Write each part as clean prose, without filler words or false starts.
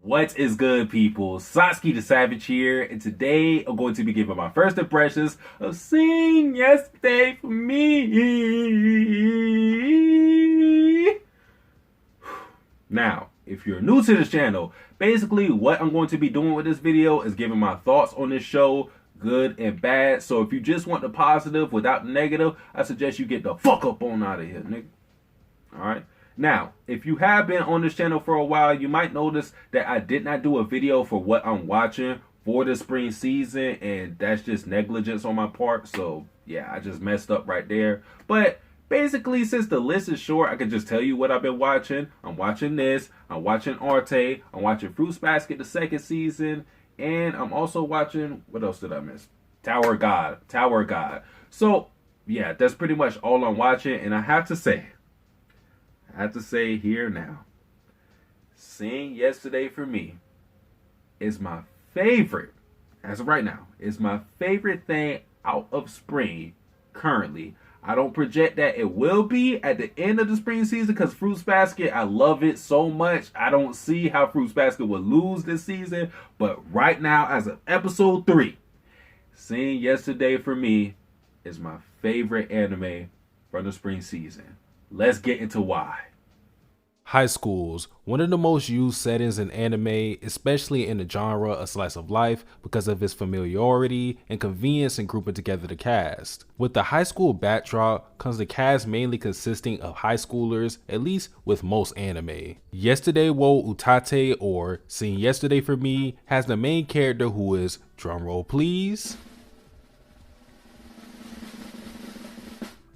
What is good, people? Satsuki the Savage here, and today I'm going to be giving my first impressions of Sing Yesterday for Me. Now, if you're new to this channel, basically what I'm going to be doing with this video is giving my thoughts on this show, good and bad. So if you just want the positive without the negative, I suggest you get the fuck up on out of here, nigga. Alright? Now, if you have been on this channel for a while, you might notice that I did not do a video for what I'm watching for the spring season, and that's just negligence on my part. So yeah, I just messed up right there. But basically, since the list is short, I can just tell you what I've been watching. I'm watching this, I'm watching Arte, I'm watching Fruits Basket the second season, and I'm also watching, what else did I miss? Tower God. So yeah, that's pretty much all I'm watching, and I have to say here now, Sing Yesterday for Me is my favorite, as of right now, is my favorite thing out of spring currently. I don't project that it will be at the end of the spring season, because Fruits Basket, I love it so much. I don't see how Fruits Basket would lose this season. But right now, as of episode 3, Sing Yesterday for Me is my favorite anime from the spring season. Let's get into why. High schools, one of the most used settings in anime, especially in the genre of slice of life, because of its familiarity and convenience in grouping together the cast. With the high school backdrop comes the cast mainly consisting of high schoolers, at least with most anime. Yesterday wo Utate, or Sing Yesterday for Me, has the main character who is, drumroll please,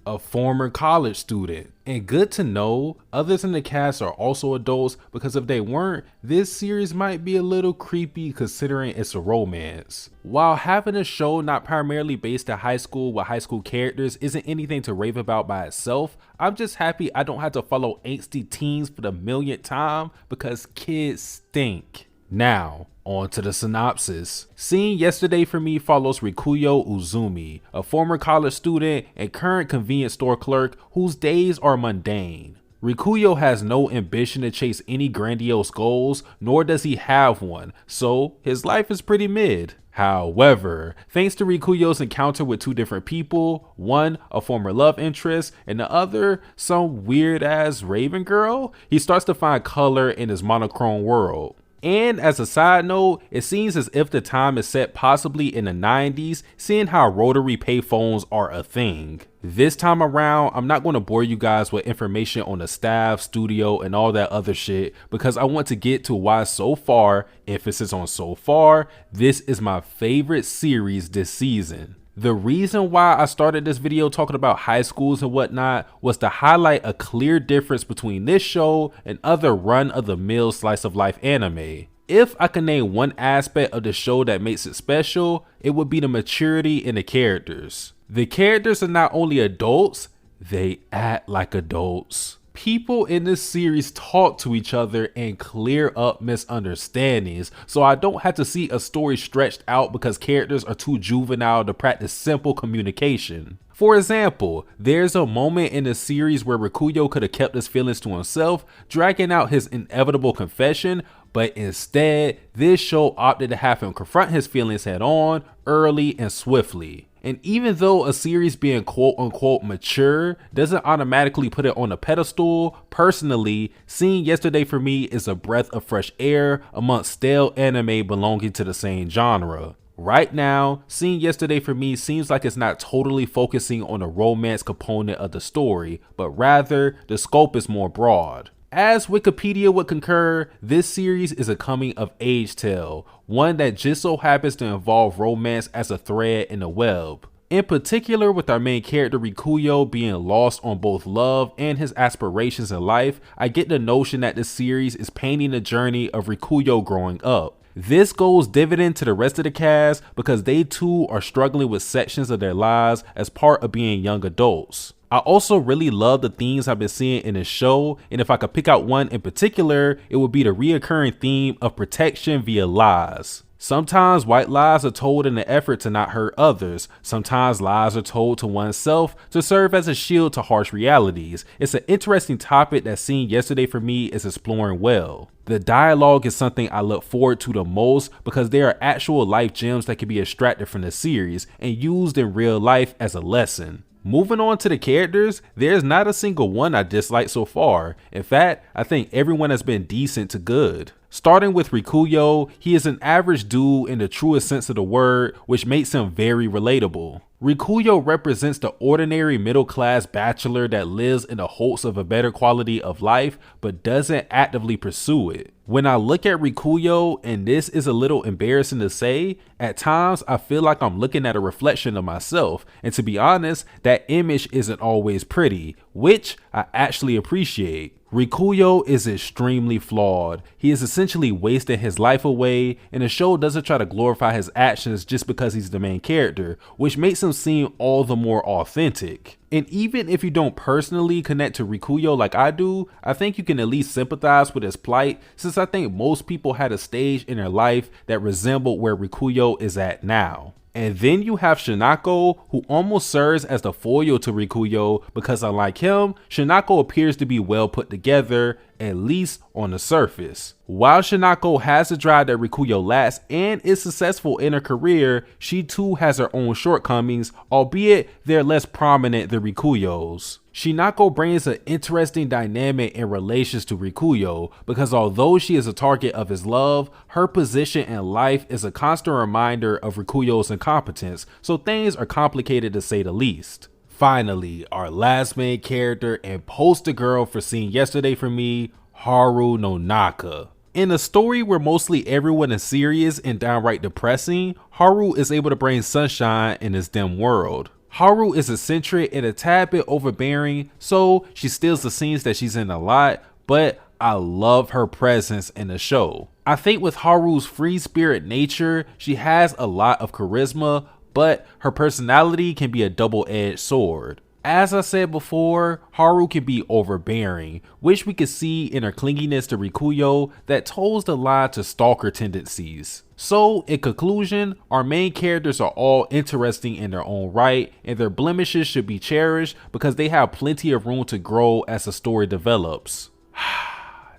a former college student. And good to know, others in the cast are also adults, because if they weren't, this series might be a little creepy considering it's a romance. While having a show not primarily based at high school with high school characters isn't anything to rave about by itself, I'm just happy I don't have to follow angsty teens for the millionth time, because kids stink. Now, on to the synopsis. Sing Yesterday for Me follows Rikuyo Uzumi, a former college student and current convenience store clerk whose days are mundane. Rikuyo has no ambition to chase any grandiose goals, nor does he have one, so his life is pretty mid. However, thanks to Rikuyo's encounter with two different people, one a former love interest and the other some weird ass raven girl, he starts to find color in his monochrome world. And as a side note, it seems as if the time is set possibly in the 90s, seeing how rotary payphones are a thing. This time around, I'm not going to bore you guys with information on the staff, studio, and all that other shit, because I want to get to why so far, emphasis on so far, this is my favorite series this season. The reason why I started this video talking about high schools and whatnot was to highlight a clear difference between this show and other run-of-the-mill slice of life anime. If I can name one aspect of the show that makes it special, it would be the maturity in the characters. The characters are not only adults, they act like adults. People in this series talk to each other and clear up misunderstandings, so I don't have to see a story stretched out because characters are too juvenile to practice simple communication. For example, there's a moment in the series where Rikuyo could have kept his feelings to himself, dragging out his inevitable confession, but instead, this show opted to have him confront his feelings head on, early and swiftly. And even though a series being quote unquote mature doesn't automatically put it on a pedestal, personally, Sing Yesterday for Me is a breath of fresh air amongst stale anime belonging to the same genre. Right now, Sing Yesterday for Me seems like it's not totally focusing on the romance component of the story, but rather the scope is more broad. As Wikipedia would concur, this series is a coming of age tale, one that just so happens to involve romance as a thread in the web. In particular, with our main character Rikuyo being lost on both love and his aspirations in life, I get the notion that this series is painting the journey of Rikuyo growing up. This goes dividend to the rest of the cast because they too are struggling with sections of their lives as part of being young adults. I also really love the themes I've been seeing in the show, and if I could pick out one in particular, it would be the reoccurring theme of protection via lies. Sometimes white lies are told in an effort to not hurt others. Sometimes lies are told to oneself to serve as a shield to harsh realities. It's an interesting topic that Seen Yesterday for me is exploring well. The dialogue is something I look forward to the most because there are actual life gems that can be extracted from the series and used in real life as a lesson. Moving on to the characters, there's not a single one I dislike so far. In fact, I think everyone has been decent to good. Starting with Rikuyo, he is an average dude in the truest sense of the word, which makes him very relatable. Rikuyo represents the ordinary middle-class bachelor that lives in the hopes of a better quality of life, but doesn't actively pursue it. When I look at Rikuyo, and this is a little embarrassing to say, at times I feel like I'm looking at a reflection of myself, and to be honest, that image isn't always pretty, which I actually appreciate. Rikuyo is extremely flawed. He is essentially wasting his life away, and the show doesn't try to glorify his actions just because he's the main character, which makes him seem all the more authentic. And even if you don't personally connect to Rikuyo like I do, I think you can at least sympathize with his plight, since I think most people had a stage in their life that resembled where Rikuyo is at now. And then you have Shinako, who almost serves as the foil to Rikuyo because unlike him, Shinako appears to be well put together, at least on the surface. While Shinako has the drive that Rikuyo lacks and is successful in her career, she too has her own shortcomings, albeit they're less prominent than Rikuyo's. Shinako brings an interesting dynamic in relations to Rikuyo because although she is a target of his love, her position in life is a constant reminder of Rikuyo's incompetence, so things are complicated to say the least. Finally, our last main character and poster girl for Seen Yesterday for me, Haru no Naka. In a story where mostly everyone is serious and downright depressing, Haru is able to bring sunshine in this dim world. Haru is eccentric and a tad bit overbearing, so she steals the scenes that she's in a lot, but I love her presence in the show. I think with Haru's free spirit nature, she has a lot of charisma, but her personality can be a double-edged sword. As I said before, Haru can be overbearing, which we can see in her clinginess to Rikuyo that toes the line to stalker tendencies. So, in conclusion, our main characters are all interesting in their own right, and their blemishes should be cherished because they have plenty of room to grow as the story develops.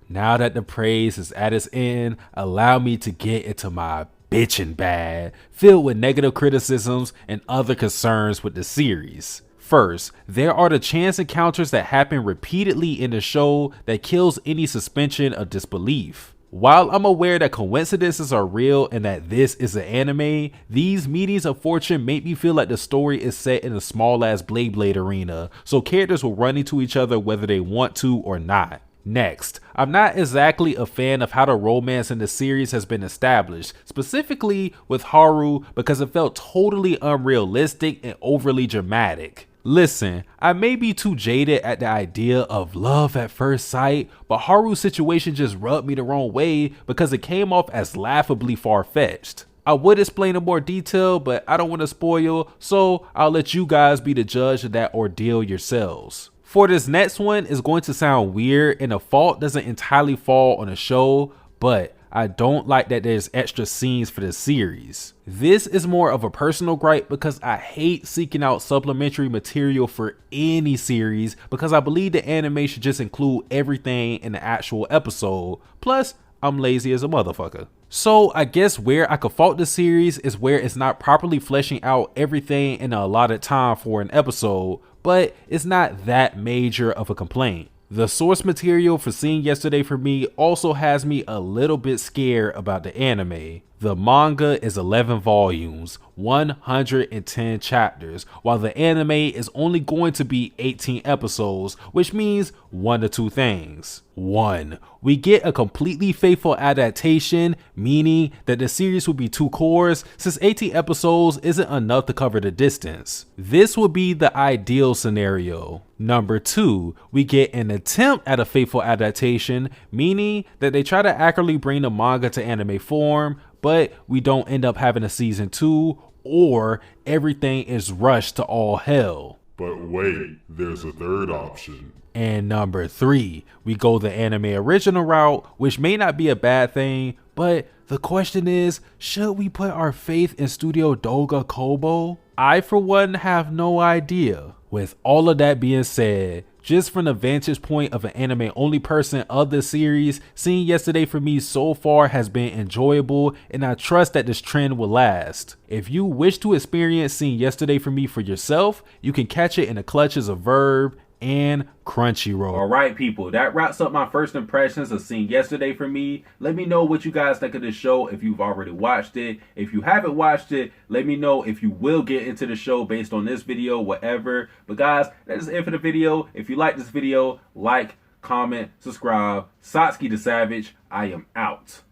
Now that the praise is at its end, allow me to get into my bitchin' bag, filled with negative criticisms and other concerns with the series. First, there are the chance encounters that happen repeatedly in the show that kills any suspension of disbelief. While I'm aware that coincidences are real and that this is an anime, these meetings of fortune make me feel like the story is set in a small ass Blade arena, so characters will run into each other whether they want to or not. Next, I'm not exactly a fan of how the romance in the series has been established, specifically with Haru because it felt totally unrealistic and overly dramatic. Listen, I may be too jaded at the idea of love at first sight, but Haru's situation just rubbed me the wrong way because it came off as laughably far-fetched. I would explain in more detail, but I don't want to spoil, so I'll let you guys be the judge of that ordeal yourselves. For this next one, it's going to sound weird and the fault doesn't entirely fall on the show, but I don't like that there's extra scenes for the series. This is more of a personal gripe because I hate seeking out supplementary material for any series because I believe the anime should just include everything in the actual episode. Plus, I'm lazy as a motherfucker. So I guess where I could fault the series is where it's not properly fleshing out everything in a allotted time for an episode, but it's not that major of a complaint. The source material for Seen Yesterday for me also has me a little bit scared about the anime. The manga is 11 volumes, 110 chapters, while the anime is only going to be 18 episodes, which means one of two things. One, we get a completely faithful adaptation, meaning that the series will be 2 cores, since 18 episodes isn't enough to cover the distance. This would be the ideal scenario. Number 2, we get an attempt at a faithful adaptation, meaning that they try to accurately bring the manga to anime form, but we don't end up having a season 2 or everything is rushed to all hell. But wait, there's a third option. And number 3, we go the anime original route, which may not be a bad thing, but the question is, should we put our faith in Studio Doga Kobo? I, for one, have no idea. With all of that being said, just from the vantage point of an anime only person of the series, seeing Yesterday for me so far has been enjoyable, and I trust that this trend will last. If you wish to experience seeing Yesterday for me for yourself, you can catch it in the clutches of Verb and Crunchyroll. All right, people, that wraps up my first impressions of seeing Yesterday for me. Let me know what you guys think of this show if you've already watched it. If you haven't watched it, let me know if you will get into the show based on this video, whatever. But guys, that is it for the video. If you like this video, like, comment, subscribe. Satsuki the Savage, I am out.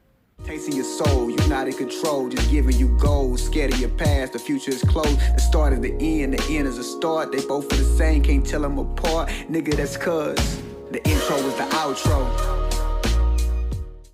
Tasting your soul, you're not in control, just giving you goals. Scared of your past, the future is closed. The start is the end is a start. They both are the same, can't tell them apart. Nigga, that's cuz the intro was the outro.